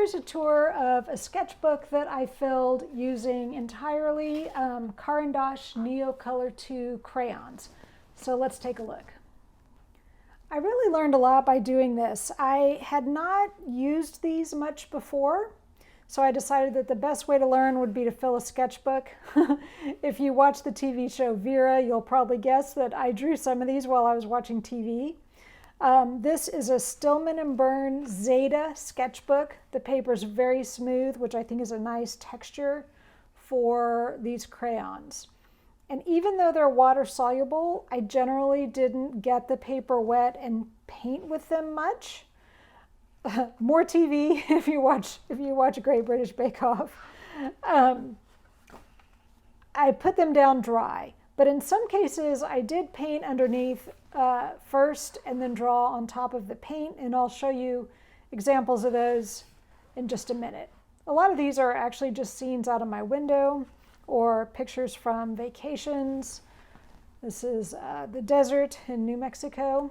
here's a tour of a sketchbook that I filled using entirely Caran d'Ache NEOCOLOR II crayons. So let's take a look. I really learned a lot by doing this. I had not used these much before, so I decided that the best way to learn would be to fill a sketchbook. If you watch the TV show Vera, you'll probably guess that I drew some of these while I was watching TV. This is a Stillman Birn Zeta sketchbook. The paper is very smooth, which I think is a nice texture for these crayons. And even though they're water soluble, I generally didn't get the paper wet and paint with them much. More TV if you watch Great British Bake Off. I put them down dry. But in some cases, I did paint underneath first and then draw on top of the paint, and I'll show you examples of those in just a minute. A lot of these are actually just scenes out of my window or pictures from vacations. This is the desert in New Mexico.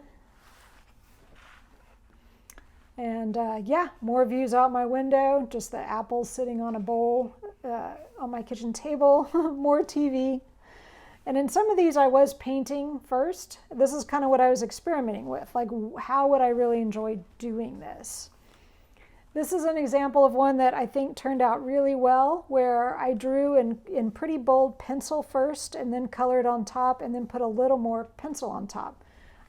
And yeah, more views out my window, just the apples sitting on a bowl on my kitchen table, more TV. And in some of these I was painting first. This is kind of what I was experimenting with, like how would I really enjoy doing this? This is an example of one that I think turned out really well, where I drew in pretty bold pencil first and then colored on top and then put a little more pencil on top.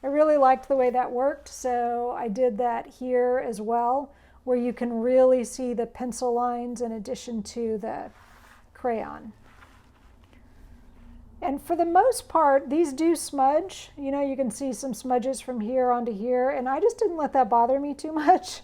I really liked the way that worked, so I did that here as well, where you can really see the pencil lines in addition to the crayon. And for the most part, these do smudge. You know, you can see some smudges from here onto here, and I just didn't let that bother me too much.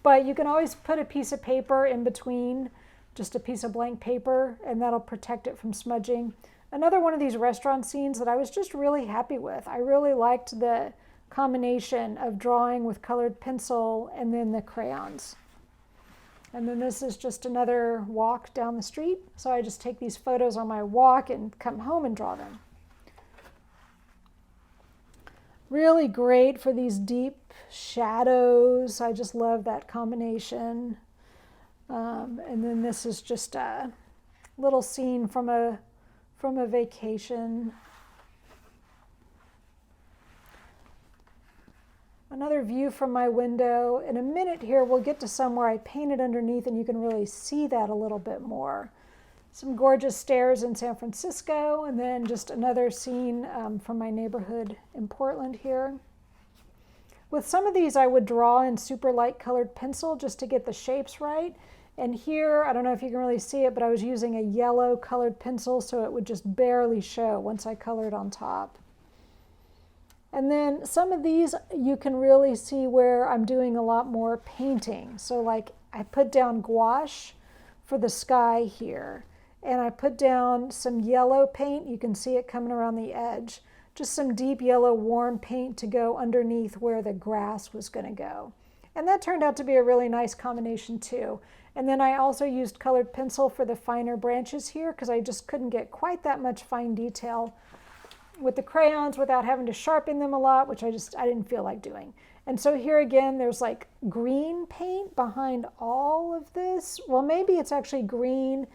But you can always put a piece of paper in between, just a piece of blank paper, and that'll protect it from smudging. Another one of these restaurant scenes that I was just really happy with. I really liked the combination of drawing with colored pencil and then the crayons. And then this is just another walk down the street. So I just take these photos on my walk and come home and draw them. Really great for these deep shadows. I just love that combination. And then this is just a little scene from a vacation. Another view from my window. In a minute here, we'll get to somewhere I painted underneath and you can really see that a little bit more. Some gorgeous stairs in San Francisco, and then just another scene from my neighborhood in Portland here. With some of these, I would draw in super light colored pencil just to get the shapes right. And here, I don't know if you can really see it, but I was using a yellow colored pencil so it would just barely show once I colored on top. And then some of these you can really see where I'm doing a lot more painting. So like I put down gouache for the sky here, and I put down some yellow paint. You can see it coming around the edge. Just some deep yellow warm paint to go underneath where the grass was going to go. And that turned out to be a really nice combination too. And then I also used colored pencil for the finer branches here because I just couldn't get quite that much fine detail with the crayons without having to sharpen them a lot, which I didn't feel like doing. And so here again, there's like green paint behind all of this. Well, maybe it's actually green.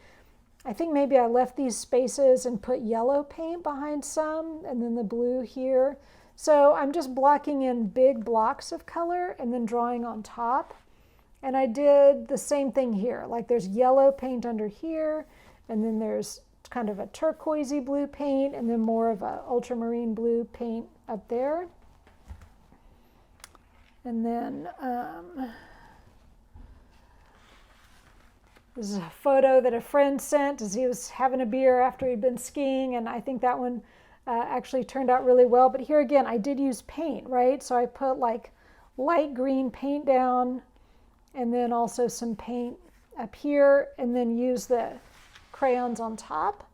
I think maybe I left these spaces and put yellow paint behind some, and then the blue here. So I'm just blocking in big blocks of color and then drawing on top. And I did the same thing here. Like there's yellow paint under here, and then there's kind of a turquoisey blue paint, and then more of a ultramarine blue paint up there. And then this is a photo that a friend sent as he was having a beer after he'd been skiing, and I think that one actually turned out really well. But here again, I did use paint, right? So I put like light green paint down, and then also some paint up here, and then use the crayons on top.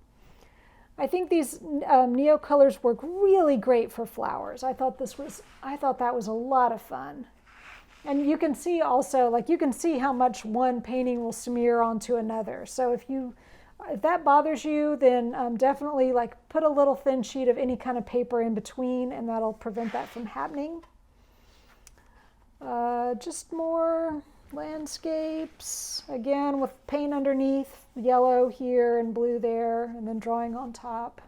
I think these NeoColors work really great for flowers. I thought that was a lot of fun. And you can see also, like you can see how much one painting will smear onto another. So if that bothers you, then definitely like put a little thin sheet of any kind of paper in between, and that'll prevent that from happening. Just more landscape. landscapes, again with paint underneath, yellow here and blue there, and then drawing on top.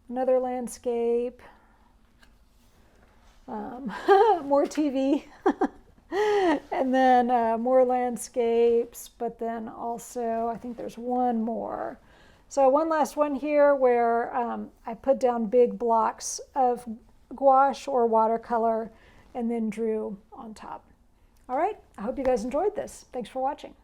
Another landscape, more TV, and then more landscapes, but then also I think there's one more. So one last one here where I put down big blocks of gouache or watercolor and then drew on top. All right, I hope you guys enjoyed this. Thanks for watching.